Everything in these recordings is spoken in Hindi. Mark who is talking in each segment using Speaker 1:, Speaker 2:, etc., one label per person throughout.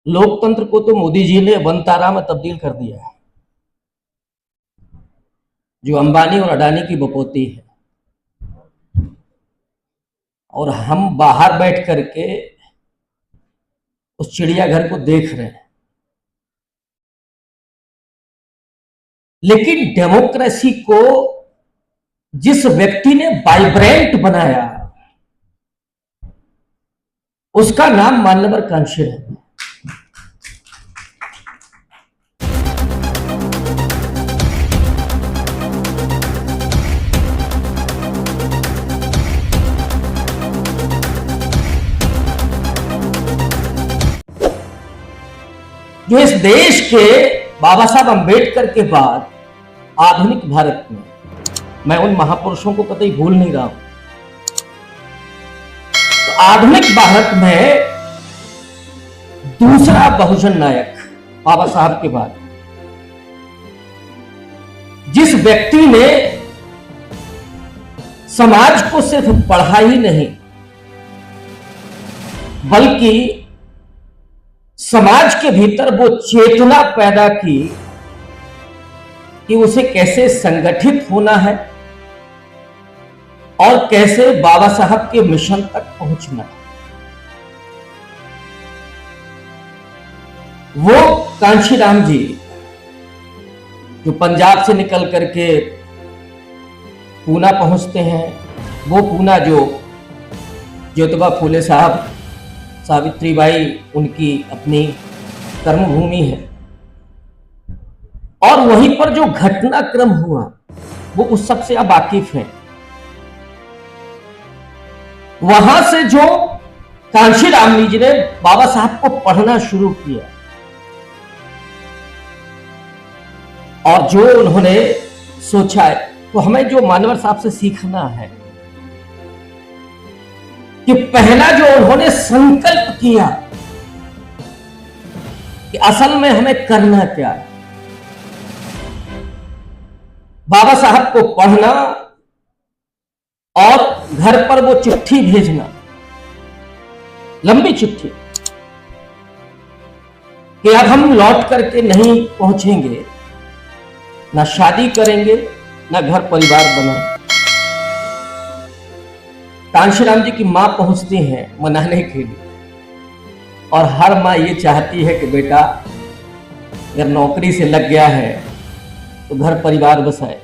Speaker 1: लोकतंत्र को तो मोदी जी ने वनतारा में तब्दील कर दिया है, जो अंबानी और अडानी की बपौती है। और हम बाहर बैठ करके उस चिड़ियाघर को देख रहे हैं। लेकिन डेमोक्रेसी को जिस व्यक्ति ने वाइब्रेंट बनाया, उसका नाम मान्यवर कांशीराम है। जो इस देश के बाबा साहब अंबेडकर के बाद आधुनिक भारत में, मैं उन महापुरुषों को कतई भूल नहीं रहा हूं, तो आधुनिक भारत में दूसरा बहुजन नायक बाबा साहब के बाद जिस व्यक्ति ने समाज को सिर्फ पढ़ा ही नहीं, बल्कि समाज के भीतर वो चेतना पैदा की कि उसे कैसे संगठित होना है और कैसे बाबा साहब के मिशन तक पहुंचना है, वो कांशीराम जी जो पंजाब से निकल करके पूना पहुंचते हैं। वो पूना जो ज्योतिबा फूले साहब, सावित्रीबाई उनकी अपनी कर्मभूमि है, और वहीं पर जो घटनाक्रम हुआ वो उस सबसे आप वाकिफ हैं। वहां से जो कांशीराम जी ने बाबा साहब को पढ़ना शुरू किया और जो उन्होंने सोचा है, तो हमें जो मान्यवर साहब से सीखना है कि पहला जो उन्होंने संकल्प किया कि असल में हमें करना क्या है, बाबा साहब को पढ़ना और घर पर वो चिट्ठी भेजना, लंबी चिट्ठी, कि अब हम लौट करके नहीं पहुंचेंगे, ना शादी करेंगे, ना घर परिवार बनाएंगे। कांशीराम जी की मां पहुंचती हैं मनाने के लिए, और हर मां ये चाहती है कि बेटा अगर नौकरी से लग गया है तो घर परिवार बसाए।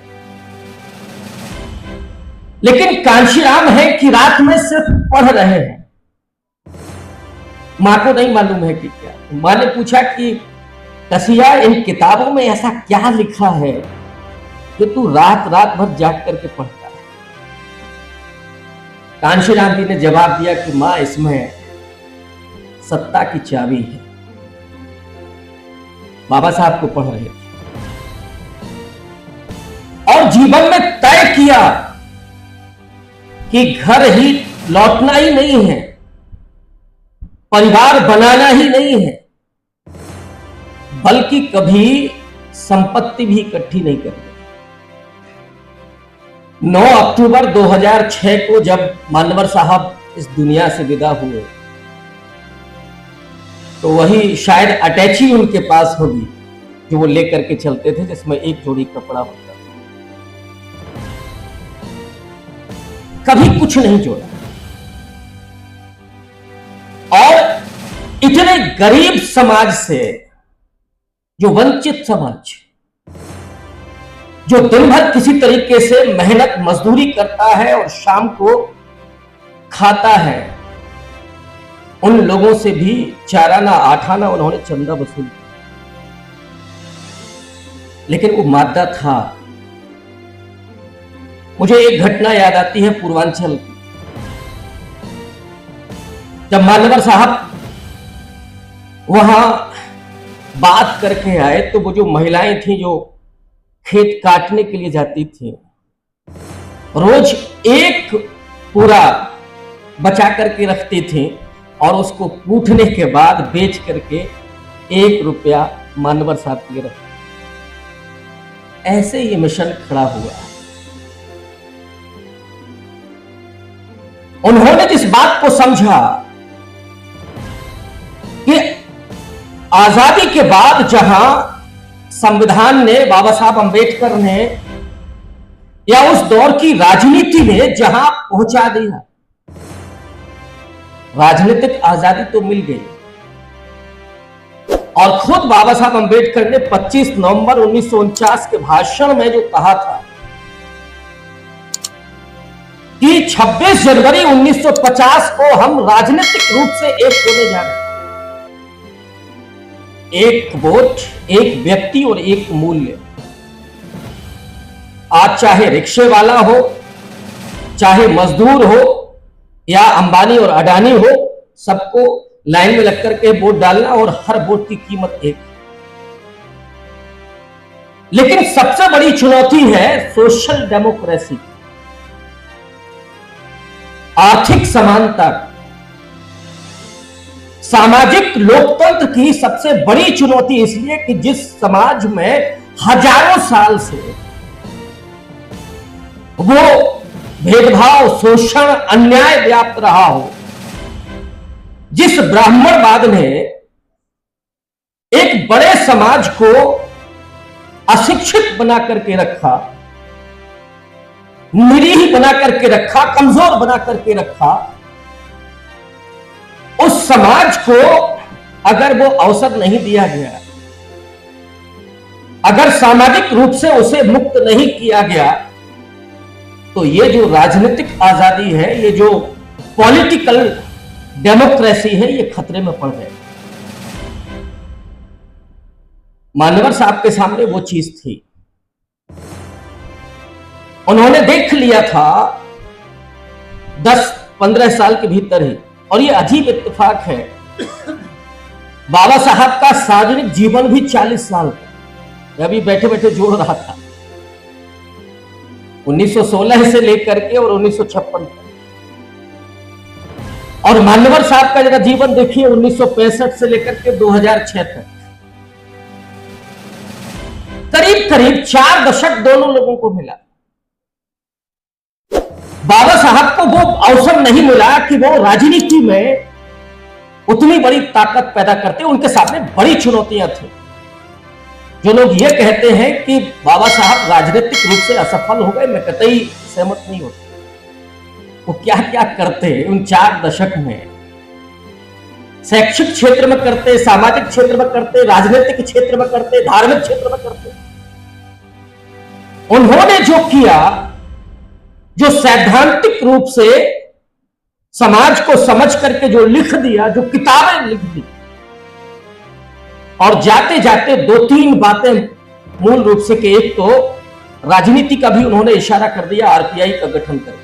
Speaker 1: लेकिन कांशीराम है कि रात में सिर्फ पढ़ रहे हैं, मां को नहीं मालूम है कि क्या। मां ने पूछा कि कसिया, इन किताबों में ऐसा क्या लिखा है जो तू रात रात भर जाग करके पढ़ता है? कांशीराम जी ने जवाब दिया कि मां, इसमें सत्ता की चाबी है। बाबा साहब को पढ़ रहे थे और जीवन में तय किया कि घर ही लौटना ही नहीं है, परिवार बनाना ही नहीं है, बल्कि कभी संपत्ति भी इकट्ठी नहीं करनी। 9 अक्टूबर 2006 को जब मान्यवर साहब इस दुनिया से विदा हुए, तो वही शायद अटैची उनके पास होगी जो वो लेकर के चलते थे, जिसमें एक जोड़ी कपड़ा होता, कभी कुछ नहीं जोड़ा। और इतने गरीब समाज से, जो वंचित समाज, जो दिन भर किसी तरीके से मेहनत मजदूरी करता है और शाम को खाता है, उन लोगों से भी 4 आना 8 आना उन्होंने चंदा वसूल किया। लेकिन वो मादा था। मुझे एक घटना याद आती है पूर्वांचल की। जब मान्यवर साहब वहां बात करके आए, तो वो जो महिलाएं थी जो खेत काटने के लिए जाती थी, रोज एक पूरा बचा करके रखती थी और उसको कूटने के बाद बेच करके 1 रुपया मान्यवर साहब के लिए रखती। ऐसे ये मिशन खड़ा हुआ। उन्होंने जिस बात को समझा कि आजादी के बाद जहां संविधान ने, बाबा साहब अंबेडकर ने, या उस दौर की राजनीति ने जहां पहुंचा दिया, राजनीतिक आजादी तो मिल गई। और खुद बाबा साहब अंबेडकर ने 25 नवंबर 1949 के भाषण में जो कहा था कि 26 जनवरी 1950 को हम राजनीतिक रूप से एक होने जा रहे हैं। एक वोट, एक व्यक्ति और एक मूल्य। आज चाहे रिक्शे वाला हो, चाहे मजदूर हो, या अंबानी और अडानी हो, सबको लाइन में लग करके वोट डालना और हर वोट की कीमत एक। लेकिन सबसे बड़ी चुनौती है सोशल डेमोक्रेसी, आर्थिक समानता, सामाजिक लोकतंत्र की सबसे बड़ी चुनौती इसलिए कि जिस समाज में हजारों साल से वो भेदभाव, शोषण, अन्याय व्याप्त रहा हो, जिस ब्राह्मणवाद ने एक बड़े समाज को अशिक्षित बना करके रखा, निरीह बना करके रखा, कमजोर बना करके रखा, उस समाज को अगर वो अवसर नहीं दिया गया, अगर सामाजिक रूप से उसे मुक्त नहीं किया गया, तो ये जो राजनीतिक आजादी है, ये जो पॉलिटिकल डेमोक्रेसी है, ये खतरे में पड़ गए। मानवर साहब के सामने वो चीज थी, उन्होंने देख लिया था 10-15 साल के भीतर ही। और ये अजीब इत्तेफाक है, बाबा साहब का सार्वजनिक जीवन भी 40 साल का। अभी बैठे बैठे जोड़ रहा था 1916 से लेकर के और 1956 तक। और मान्यवर साहब का जरा जीवन देखिए 1965 से लेकर के 2006 तक, करीब करीब 4 दशक दोनों लोगों को मिला। बाबा साहब को वो अवसर नहीं मिला कि वो राजनीति में उतनी बड़ी ताकत पैदा करते। उनके सामने बड़ी चुनौतियां थी। जो लोग ये कहते हैं कि बाबा साहब राजनीतिक रूप से असफल हो गए, मैं कतई सहमत नहीं होता। वो क्या क्या करते उन 4 दशक में, शैक्षिक क्षेत्र में करते, सामाजिक क्षेत्र में करते, राजनीतिक क्षेत्र में करते, धार्मिक क्षेत्र में करते। उन्होंने जो किया, जो सैद्धांतिक रूप से समाज को समझ करके जो लिख दिया, जो किताबें लिख दी, और जाते जाते 2-3 बातें मूल रूप से कि एक तो राजनीति का भी उन्होंने इशारा कर दिया, आरपीआई का गठन कर,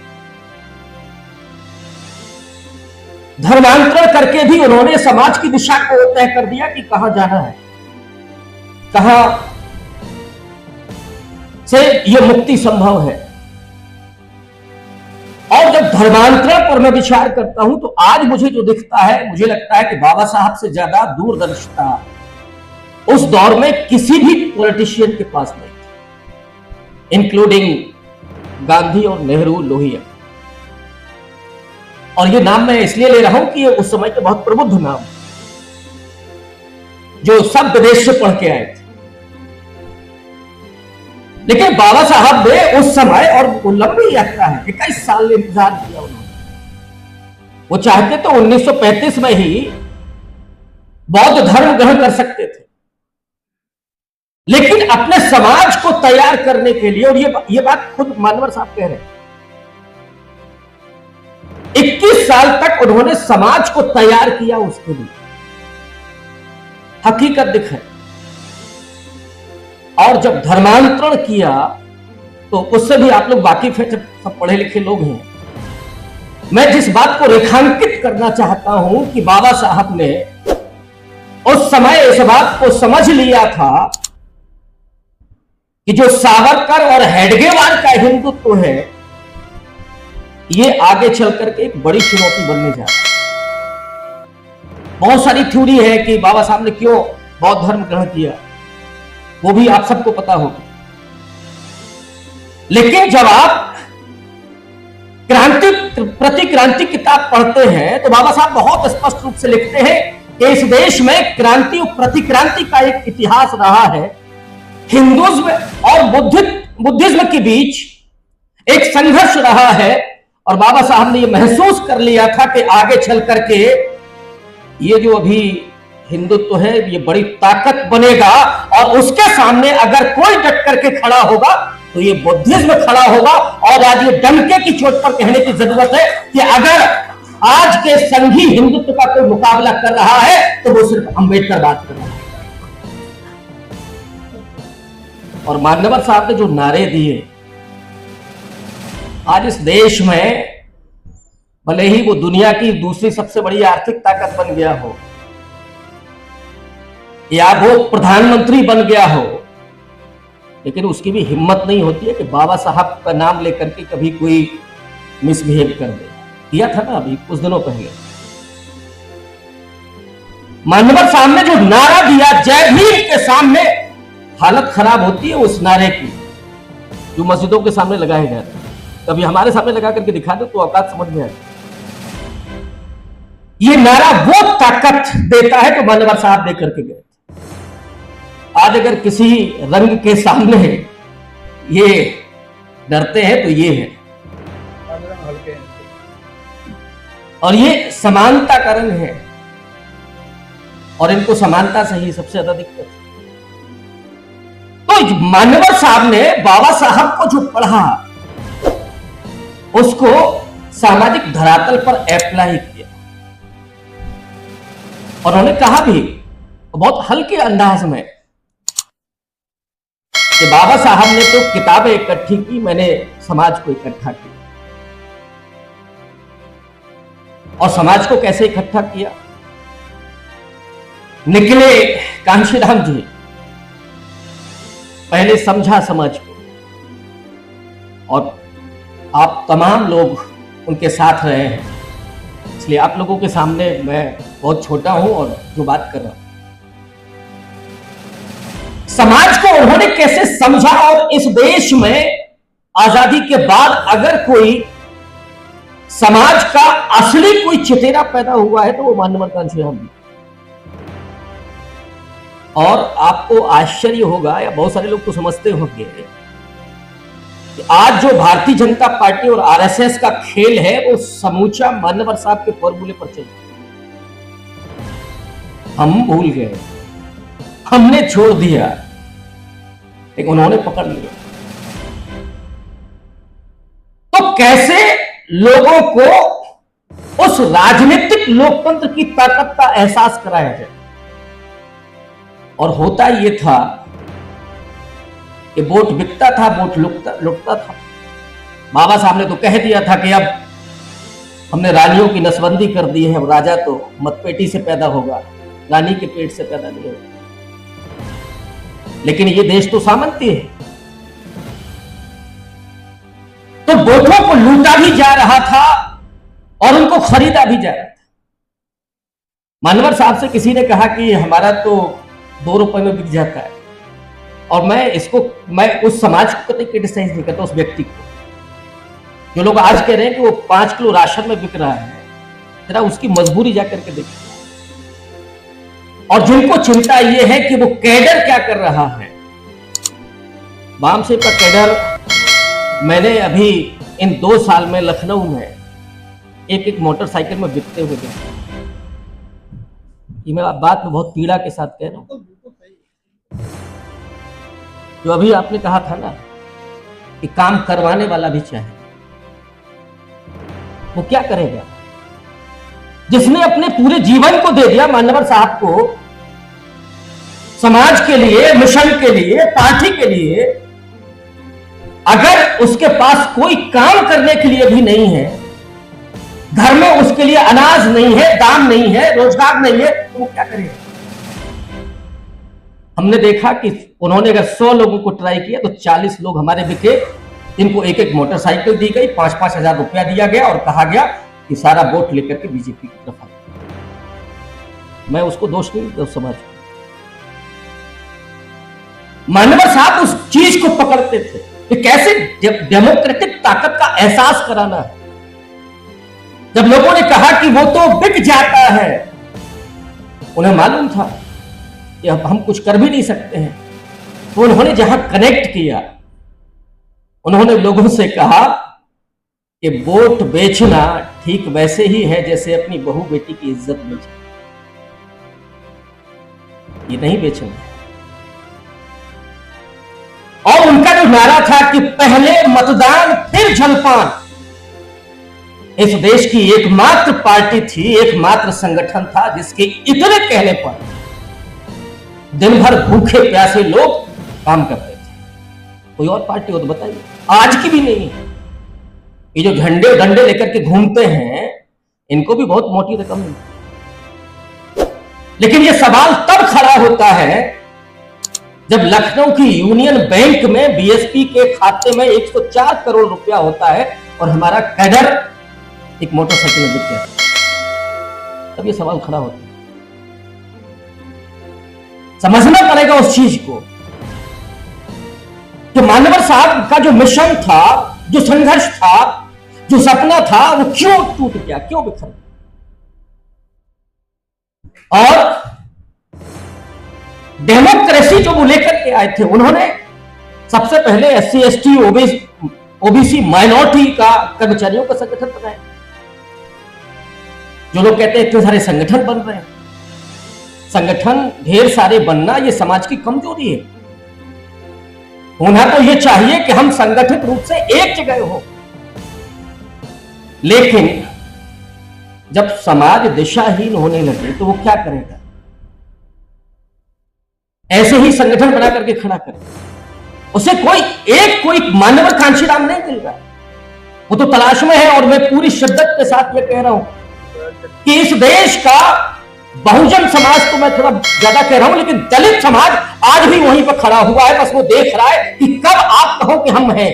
Speaker 1: धर्मांतरण करके भी उन्होंने समाज की दिशा को तय कर दिया कि कहां जाना है, कहां से यह मुक्ति संभव है। और जब धर्मांतरण पर मैं विचार करता हूं तो आज मुझे जो दिखता है, मुझे लगता है कि बाबा साहब से ज्यादा दूरदर्शिता उस दौर में किसी भी पॉलिटिशियन के पास नहीं थी, इंक्लूडिंग गांधी और नेहरू, लोहिया। और ये नाम मैं इसलिए ले रहा हूं कि ये उस समय के बहुत प्रबुद्ध नाम, जो सब विदेश से पढ़ के आए थे। लेकिन बाबा साहब ने उस समय, और वो लंबी यात्रा है, 21 साल इंतजार किया उन्होंने। वो चाहते तो 1935 में ही बौद्ध धर्म ग्रहण कर सकते थे, लेकिन अपने समाज को तैयार करने के लिए, और ये बात खुद मानवर साहब कह रहे हैं, 21 साल तक उन्होंने समाज को तैयार किया उसके लिए। हकीकत दिखाई। और जब धर्मांतरण किया तो उससे भी आप लोग वाकिफ हैं, जब सब पढ़े लिखे लोग हैं। मैं जिस बात को रेखांकित करना चाहता हूं कि बाबा साहब ने उस समय इस बात को समझ लिया था कि जो सावरकर और हेडगेवार का हिंदुत्व है, ये आगे चल करके एक बड़ी चुनौती बनने जा रहा है। बहुत सारी थ्योरी है कि बाबा साहब ने क्यों बौद्ध धर्म ग्रहण किया, वो भी आप सबको पता होगा। लेकिन जब आप क्रांति प्रतिक्रांति किताब पढ़ते हैं तो बाबा साहब बहुत स्पष्ट रूप से लिखते हैं कि इस देश में क्रांति और प्रतिक्रांति का एक इतिहास रहा है। हिंदुइज्म और बुद्धिज्म के बीच एक संघर्ष रहा है और बाबा साहब ने यह महसूस कर लिया था कि आगे चल करके ये जो अभी हिंदुत्व है ये बड़ी ताकत बनेगा और उसके सामने अगर कोई डट करके खड़ा होगा तो ये बुद्धिज्म खड़ा होगा। और आज ये डंके की चोट पर कहने की जरूरत है कि अगर आज के संघी हिंदुत्व का कोई मुकाबला कर रहा है तो वो सिर्फ अंबेडकर बात कर रहा है। और मान्यवर साहब ने जो नारे दिए आज इस देश में, भले ही वो दुनिया की दूसरी सबसे बड़ी आर्थिक ताकत बन गया हो या वो प्रधानमंत्री बन गया हो, लेकिन उसकी भी हिम्मत नहीं होती है कि बाबा साहब का नाम लेकर के कभी कोई मिसबिहेव कर दे। किया था ना अभी कुछ दिनों पहले मान्यवर साहब ने जो नारा दिया जय भीम के सामने, हालत खराब होती है उस नारे की जो मस्जिदों के सामने लगाए गए थे। कभी हमारे सामने लगा करके दिखा दो तो औकात समझ में आए। ये नारा वो ताकत देता है तो मान्यवर साहब दे करके गए। आज अगर किसी रंग के सामने ये डरते हैं तो ये है, और ये समानता का रंग है और इनको समानता से ही सबसे ज्यादा दिक्कत है। तो मान्यवर साहब ने बाबा साहब को जो पढ़ा उसको सामाजिक धरातल पर अप्लाई किया और उन्होंने कहा भी बहुत हल्के अंदाज में कि बाबा साहब ने तो किताबें इकट्ठी की, मैंने समाज को इकट्ठा किया। और समाज को कैसे इकट्ठा किया? निकले कांशीराम जी, पहले समझा समाज को और आप तमाम लोग उनके साथ रहे हैं, इसलिए आप लोगों के सामने मैं बहुत छोटा हूं और जो बात कर रहा हूं समाज को उन्होंने कैसे समझा। और इस देश में आजादी के बाद अगर कोई समाज का असली कोई चेहरा पैदा हुआ है तो वो मान्यवर कांशीराम जी। और आपको आश्चर्य होगा या बहुत सारे लोग तो समझते होंगे कि आज जो भारतीय जनता पार्टी और आरएसएस का खेल है वो समूचा मान्यवर साहब के फॉर्मूले पर चल। हम भूल गए, हमने छोड़ दिया, लेकिन उन्होंने पकड़ लिया। तो कैसे लोगों को उस राजनीतिक लोकतंत्र की ताकत का एहसास कराया जाए? और होता यह था कि वोट बिकता था, वोट लुटता था। बाबा साहब ने तो कह दिया था कि अब हमने रानियों की नसबंदी कर दी है, अब राजा तो मतपेटी से पैदा होगा, रानी के पेट से पैदा नहीं होगा। लेकिन ये देश तो सामंती है, तो वोटों को लूटा भी जा रहा था और उनको खरीदा भी जा रहा था। मान्यवर साहब से किसी ने कहा कि हमारा तो 2 रुपए में बिक जाता है, और मैं उस समाज को कभी क्रिटिसाइज नहीं करता, उस व्यक्ति को। जो लोग आज कह रहे हैं कि वो 5 किलो राशन में बिक रहा है, जरा उसकी मजबूरी जाकर के देखिए। और जिनको चिंता यह है कि वो कैडर क्या कर रहा है, वामसेप का कैडर मैंने अभी इन 2 साल में लखनऊ में एक मोटरसाइकिल में बिकते हुए देखा। ये मैं बात में बहुत पीड़ा के साथ कह रहा हूं। जो अभी आपने कहा था ना कि काम करवाने वाला भी चाहिए, वो क्या करेगा? जिसने अपने पूरे जीवन को दे दिया मान्यवर साहब को, समाज के लिए, मिशन के लिए, पार्टी के लिए, अगर उसके पास कोई काम करने के लिए भी नहीं है, घर में उसके लिए अनाज नहीं है, दाम नहीं है, रोजगार नहीं है, तो वो क्या करेगा? हमने देखा कि उन्होंने अगर 100 लोगों को ट्राई किया तो 40 लोग हमारे बिके। इनको एक मोटरसाइकिल दी गई, 5-5 हजार रुपया दिया गया और कहा गया कि सारा वोट लेकर के बीजेपी की तरफ आ। मैं उसको दोष नहीं देता उस समाज को। मान्यवर साहब उस चीज को पकड़ते थे कि कैसे डेमोक्रेटिक ताकत का एहसास कराना है। जब लोगों ने कहा कि वो तो बिक जाता है, उन्हें मालूम था कि अब हम कुछ कर भी नहीं सकते हैं, तो उन्होंने जहां कनेक्ट किया, उन्होंने लोगों से कहा कि वोट बेचना ठीक वैसे ही है जैसे अपनी बहू बेटी की इज्जत बेचना, ये नहीं बेचना है। और उनका जो नारा था कि पहले मतदान फिर जलपान, इस देश की एकमात्र पार्टी थी, एकमात्र संगठन था जिसके इतने कहने पर दिन भर भूखे प्यासे लोग काम करते थे। कोई और पार्टी हो तो बताइए, आज की भी नहीं है। ये जो झंडे डंडे लेकर के घूमते हैं, इनको भी बहुत मोटी रकम मिलती है। लेकिन ये सवाल तब खड़ा होता है जब लखनऊ की यूनियन बैंक में बीएसपी के खाते में 104 करोड़ रुपया होता है और हमारा कैडर एक मोटरसाइकिल में बिक गया, तब ये सवाल खड़ा होता है। समझना पड़ेगा उस चीज को कि मानवर साहब का जो मिशन था, जो संघर्ष था, जो सपना था, वो क्यों टूट गया, क्यों बिखर गया। और डेमोक्रेसी जो वो लेकर के आए थे, उन्होंने सबसे पहले एससी एसटी ओबीसी माइनॉरिटी का कर्मचारियों का संगठन बनाया। जो लोग कहते हैं इतने सारे संगठन बन रहे हैं, संगठन ढेर सारे बनना ये समाज की कमजोरी है। होना तो ये चाहिए कि हम संगठित रूप से एक जगह हो, लेकिन जब समाज दिशाहीन होने लगे तो वो क्या करेगा? ऐसे ही संगठन बना करके खड़ा करे, उसे कोई मानवर कांशीराम नहीं मिल रहा, वो तो तलाश में है। और मैं पूरी शिद्दत के साथ ये कह रहा हूं कि इस देश का बहुजन समाज तो मैं थोड़ा ज्यादा कह रहा हूं, लेकिन दलित समाज आज भी वहीं पर खड़ा हुआ है। बस वो देख रहा है कि कब आप कहो कि हम हैं।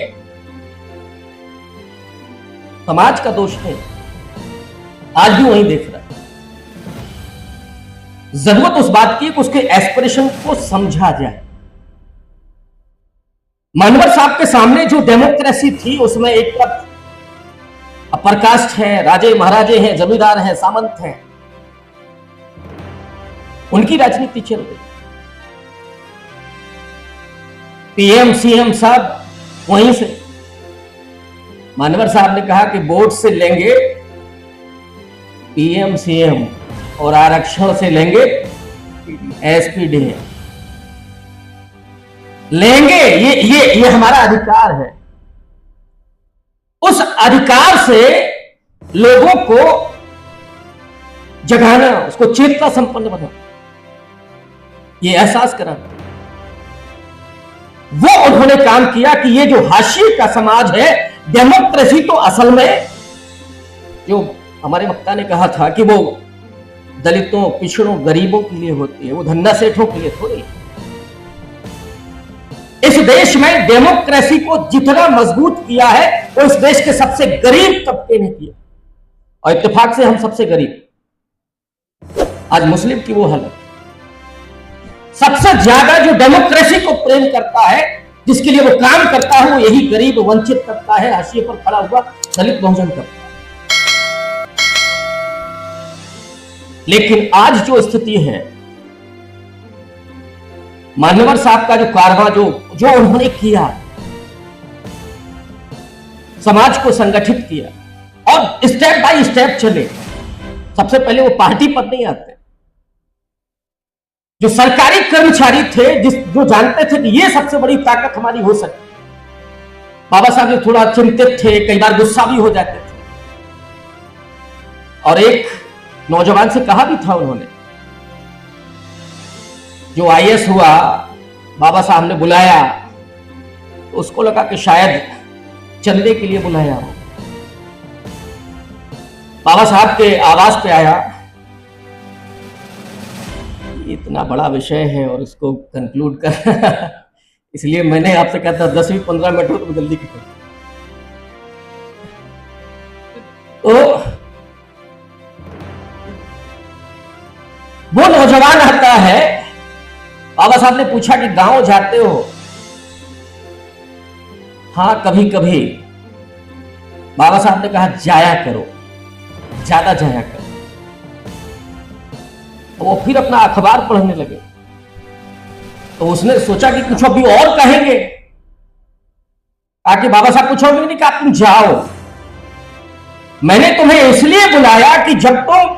Speaker 1: समाज का दोष है, आज भी वहीं देख रहा है। जरूरत उस बात की कि उसके एस्पिरेशन को समझा जाए। मानवर साहब के सामने जो डेमोक्रेसी थी, उसमें एक तरफ अपर कास्ट है, राजे महाराजे हैं, जमींदार हैं, सामंत हैं, उनकी राजनीति चल रही। पीएम सीएम साहब वहीं से। मानवर साहब ने कहा कि वोट से लेंगे पीएम सीएम और आरक्षण से लेंगे एसपीडी लेंगे। ये हमारा अधिकार है। उस अधिकार से लोगों को जगाना, उसको चेतना संपन्न बनाना, ये एहसास कराना, वो उन्होंने काम किया कि ये जो हाशिए का समाज है, डेमोक्रेसी तो असल में जो हमारे वक्ता ने कहा था कि वो दलितों, पिछड़ों, गरीबों के लिए होती है, वो धंधा सेठों के लिए थोड़ी। इस देश में डेमोक्रेसी को जितना मजबूत किया है वो इस देश के सबसे गरीब तबके ने किया, और इत्तेफाक से हम सबसे गरीब। आज मुस्लिम की वो हालत, सबसे ज्यादा जो डेमोक्रेसी को प्रेम करता है, जिसके लिए वो काम करता है, वो यही गरीब वंचित करता है, हाशिए पर खड़ा हुआ दलित बहुजन करता है। लेकिन आज जो स्थिति है, मानवर साहब का जो कारवां जो उन्होंने किया, समाज को संगठित किया और स्टेप बाय स्टेप चले। सबसे पहले वो पार्टी पर नहीं आते, जो सरकारी कर्मचारी थे, जो जानते थे कि ये सबसे बड़ी ताकत हमारी हो सकती। बाबा साहब ने थोड़ा चिंतित थे, कई बार गुस्सा भी हो जाते थे, और एक नौजवान से कहा भी था उन्होंने, जो आईएएस हुआ, बाबा साहब ने बुलाया तो उसको लगा कि शायद चंदे के लिए बुलाया हो। बाबा साहब के आवास पे आया, इतना बड़ा विषय है और इसको कंक्लूड कर इसलिए मैंने आपसे कहता 10-15 मिनट हो तो जल्दी करो। तो वो नौजवान आता है, बाबा साहब ने पूछा कि गांव जाते हो? हां, कभी कभी। बाबा साहब ने कहा जाया करो, ज्यादा जाया करो। वो फिर अपना अखबार पढ़ने लगे। तो उसने सोचा कि कुछ अभी और कहेंगे, आके बाबा साहब कुछ और नहीं कहा, तुम जाओ, मैंने तुम्हें इसलिए बुलाया कि जब तुम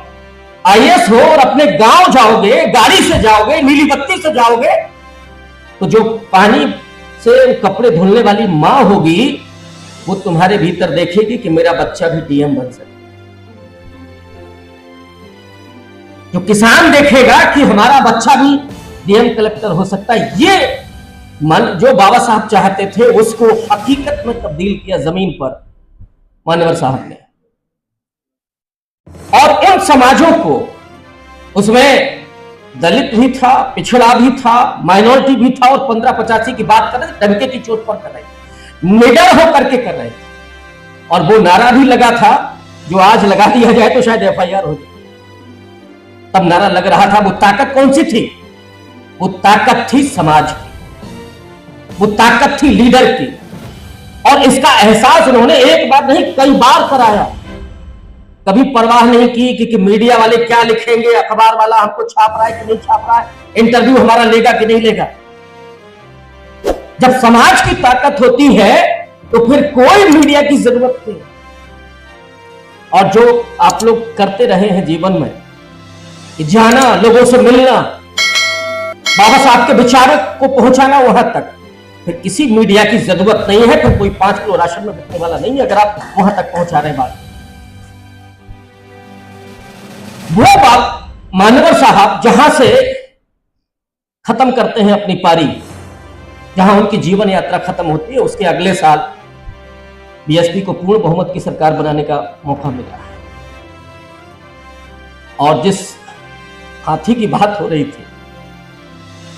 Speaker 1: आईएएस हो और अपने गांव जाओगे, गाड़ी से जाओगे, नीली बत्ती से जाओगे, तो जो पानी से कपड़े धुलने वाली मां होगी वो तुम्हारे भीतर देखेगी कि मेरा बच्चा भी डीएम बन सकता है। जो किसान देखेगा कि हमारा बच्चा भी डीएम कलेक्टर हो सकता है। ये मन जो बाबा साहब चाहते थे उसको हकीकत में तब्दील किया जमीन पर मान्यवर साहब ने। और उन समाजों को, उसमें दलित भी था, पिछड़ा भी था, माइनॉरिटी भी था, और 1585 की बात कर रहे थे, डंके की चोट पर कर रहे थे, निडर होकर के कर रहे थे। और वो नारा भी लगा था जो आज लगा दिया जाए तो शायद एफआईआर हो जाए। तब नारा लग रहा था। वो ताकत कौन सी थी? वो ताकत थी समाज की, वो ताकत थी लीडर की। और इसका एहसास उन्होंने एक बार नहीं कई बार कराया। कभी परवाह नहीं की कि मीडिया वाले क्या लिखेंगे, अखबार वाला हमको छाप रहा है कि नहीं छाप रहा है, इंटरव्यू हमारा लेगा कि नहीं लेगा। जब समाज की ताकत होती है तो फिर कोई मीडिया की जरूरत नहीं। और जो आप लोग करते रहे हैं जीवन में, जाना, लोगों से मिलना, बाबा साहब के विचारों को पहुंचाना वहां तक, फिर किसी मीडिया की जरूरत नहीं है। फिर कोई 5 किलो राशन में बिकने वाला नहीं है अगर आप वहां तक पहुंचा रहे बात। वो बात मान्यवर साहब जहां से खत्म करते हैं अपनी पारी, जहां उनकी जीवन यात्रा खत्म होती है, उसके अगले साल बीएसपी को पूर्ण बहुमत की सरकार बनाने का मौका मिला है। और जिस हाथी की बात हो रही थी,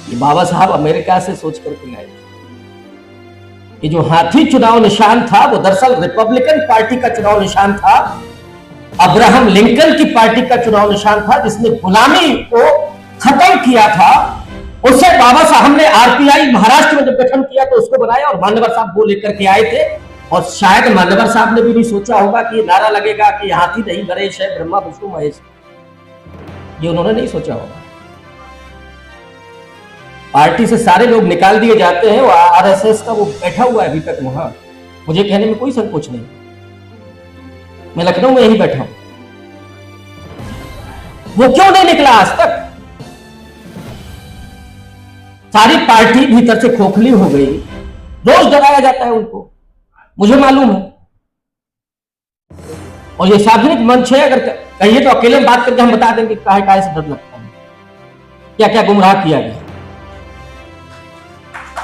Speaker 1: ये बाबा साहब अमेरिका से सोच करके लाए थे। ये जो हाथी चुनाव निशान था वो दरअसल रिपब्लिकन पार्टी का चुनाव निशान था, अब्राहम लिंकन की पार्टी का चुनाव निशान था, जिसने गुलामी को खत्म किया था। उससे बाबा साहब ने आरपीआई महाराष्ट्र में जब गठन किया तो उसको बनाया, और मान्यवर साहब वो लेकर के आए थे। और शायद मान्यवर साहब ने भी नहीं सोचा होगा कि नारा लगेगा कि हाथी नहीं गणेश है, ब्रह्मा विष्णु महेश, ये उन्होंने नहीं सोचा होगा। पार्टी से सारे लोग निकाल दिए जाते हैं, वो आरएसएस का वो बैठा हुआ है अभी तक वहां, मुझे कहने में कोई संकोच नहीं। मैं लखनऊ में यही बैठा हूं। वो क्यों नहीं निकला आज तक? सारी पार्टी भीतर से खोखली हो गई, रोज डराया जाता है उनको, मुझे मालूम है। और ये सार्वजनिक मंच है, अगर कहिए तो अकेले में बात करके हम बता देंगे काहे काहे से डर लगता है, क्या क्या गुमराह किया गया।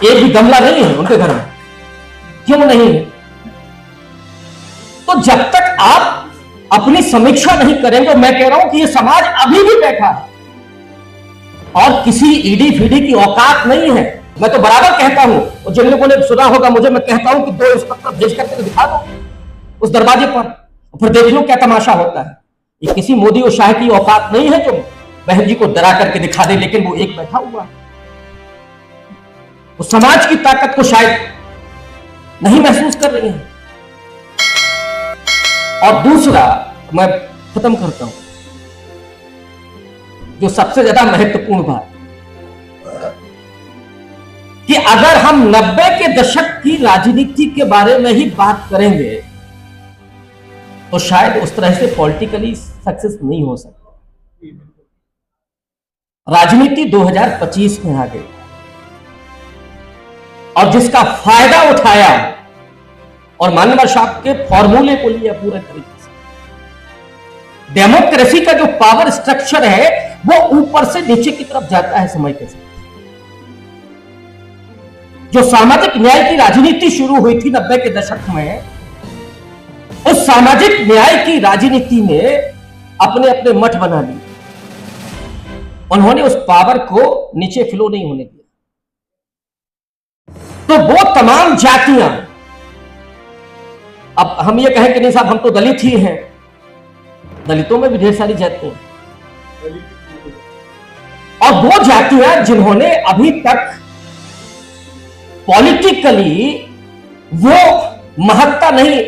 Speaker 1: एक भी गमला नहीं है उनके घर में, क्यों नहीं है? तो जब तक आप अपनी समीक्षा नहीं करेंगे, मैं कह रहा हूं कि ये समाज अभी भी बैठा है और किसी ईडी फीडी की औकात नहीं है। मैं तो बराबर कहता हूं, और जिन लोगों ने सुना होगा मुझे, मैं कहता हूं कि 2 इंस्पेक्टर भेज करके दिखा दो उस दरवाजे पर, फिर देख लो क्या तमाशा होता है। ये किसी मोदी और शाह की औकात नहीं है जो बहन जी को डरा करके दिखा दे, लेकिन वो एक बैठा हुआ है। वो समाज की ताकत को शायद नहीं महसूस कर रही है। और दूसरा, मैं खत्म करता हूं, जो सबसे ज्यादा महत्वपूर्ण बात, कि अगर हम 90 के दशक की राजनीति के बारे में ही बात करेंगे तो शायद उस तरह से पॉलिटिकली सक्सेस नहीं हो सकता। राजनीति 2025 में आ गई और जिसका फायदा उठाया और मान्यवर साहब के फॉर्मूले को लिया पूरे तरीके से। डेमोक्रेसी का जो पावर स्ट्रक्चर है वो ऊपर से नीचे की तरफ जाता है समय के साथ। जो सामाजिक न्याय की राजनीति शुरू हुई थी 90 के दशक में, उस सामाजिक न्याय की राजनीति ने अपने अपने मठ बना लिए। उन्होंने उस पावर को नीचे फ्लो नहीं होने दिया। तो वो तमाम जातियां, अब हम ये कहें कि नहीं साहब हम तो दलित ही हैं, दलितों में भी ढेर सारी जातियां, और वो जातियां जिन्होंने अभी तक पॉलिटिकली वो महत्ता नहीं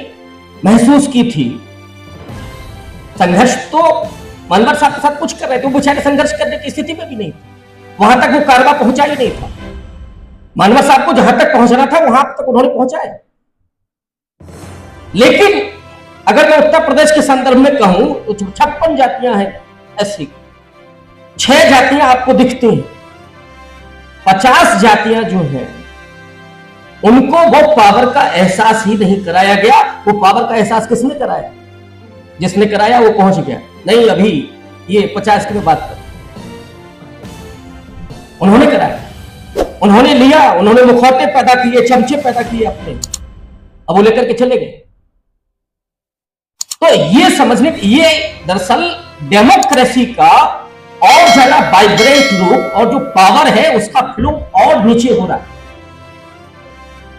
Speaker 1: महसूस की थी। संघर्ष तो मानवर साहब के साथ कुछ कर रहे थे, वो बेचारे संघर्ष करने की स्थिति में भी नहीं थे, वहां तक वो कारवा पहुंचा ही नहीं था। मानवर साहब को जहां तक पहुंचना था वहां तक उन्होंने पहुंचाया। लेकिन अगर मैं उत्तर प्रदेश के संदर्भ में कहूं तो 56 जातियां हैं ऐसी, 6 जातियां आपको दिखती हैं, 50 जातियां जो हैं उनको वो पावर का एहसास ही नहीं कराया गया। वो पावर का एहसास किसने कराया? जिसने कराया वो पहुंच गया। नहीं, अभी ये 50 की बात कर, उन्होंने कराया, उन्होंने लिया, उन्होंने मुखौटे पैदा किए, चमचे पैदा किए अपने, अब वो लेकर के चले गए। तो ये समझने, ये दरअसल डेमोक्रेसी का और ज्यादा वाइब्रेंट रूप और जो पावर है उसका फ्लो और नीचे हो रहा है।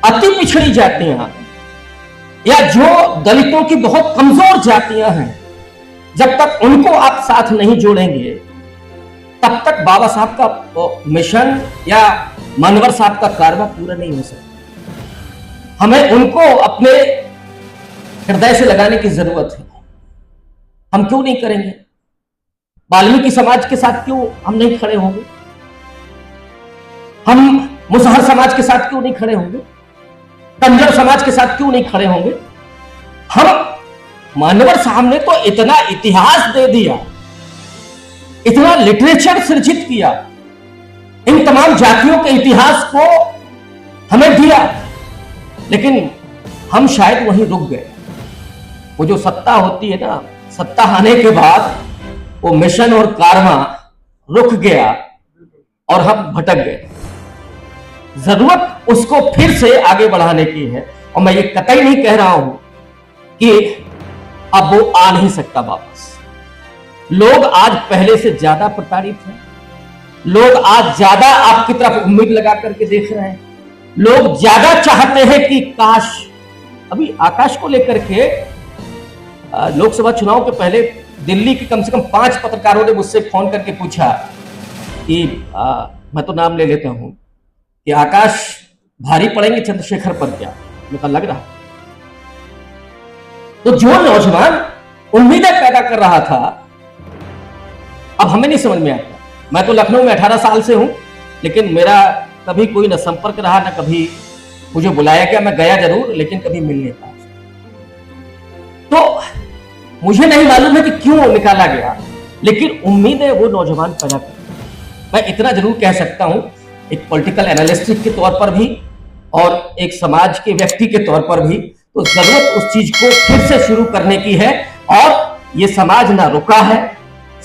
Speaker 1: अति पिछड़ी जातियां या जो दलितों की बहुत कमजोर जातियां हैं, जब तक उनको आप साथ नहीं जोड़ेंगे तब तक बाबा साहब का मिशन या मानवर साहब का कारवा पूरा नहीं हो सकता। हमें उनको अपने हृदय से लगाने की जरूरत है। हम क्यों नहीं करेंगे? वाल्मीकि समाज के साथ क्यों हम नहीं खड़े होंगे? हम मुसहर समाज के साथ क्यों नहीं खड़े होंगे? कंजर समाज के साथ क्यों नहीं खड़े होंगे? हम मानवर साहब ने तो इतना इतिहास दे दिया, इतना लिटरेचर सृजित किया, इन तमाम जातियों के इतिहास को हमें दिया, लेकिन हम शायद वहीं रुक गए। वो जो सत्ता होती है ना, सत्ता आने के बाद वो मिशन और कारवा रुक गया और हम भटक गए। जरूरत उसको फिर से आगे बढ़ाने की है, और मैं ये कतई नहीं कह रहा हूं कि अब वो आ नहीं सकता वापस। लोग आज पहले से ज्यादा प्रताड़ित हैं, लोग आज ज्यादा आपकी तरफ उम्मीद लगा करके देख रहे हैं, लोग ज्यादा चाहते हैं कि काश, अभी आकाश को लेकर के लोकसभा चुनाव के पहले दिल्ली के कम से कम 5 पत्रकारों ने मुझसे फोन करके पूछा कि मैं तो नाम ले लेता हूं कि आकाश भारी पड़ेंगे चंद्रशेखर पर क्या? मैं कहा लग रहा। तो जो नौजवान उम्मीदें पैदा कर रहा था, अब हमें नहीं समझ में आता। मैं तो लखनऊ में 18 साल से हूं, लेकिन मेरा कभी कोई न संपर्क रहा, न कभी मुझे बुलाया गया। मैं गया जरूर, लेकिन कभी मिल नहीं पाया। तो मुझे नहीं मालूम है कि क्यों निकाला गया, लेकिन उम्मीदें वो नौजवान पैदा कर। मैं इतना जरूर कह सकता हूं, एक पॉलिटिकल एनालिस्ट के तौर पर भी और एक समाज के व्यक्ति के तौर पर भी, तो जरूरत उस चीज को फिर से शुरू करने की है। और ये समाज ना रुका है,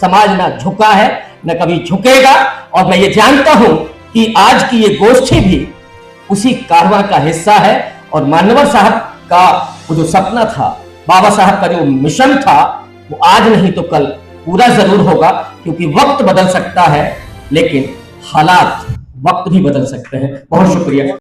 Speaker 1: समाज ना झुका है, न कभी झुकेगा। और मैं ये जानता हूं कि आज की ये गोष्ठी भी उसी कारवां का हिस्सा है। और मानवर साहब का वो जो सपना था, बाबा साहब का जो मिशन था, वो आज नहीं तो कल पूरा जरूर होगा। क्योंकि वक्त बदल सकता है, लेकिन हालात वक्त भी बदल सकते हैं। बहुत शुक्रिया।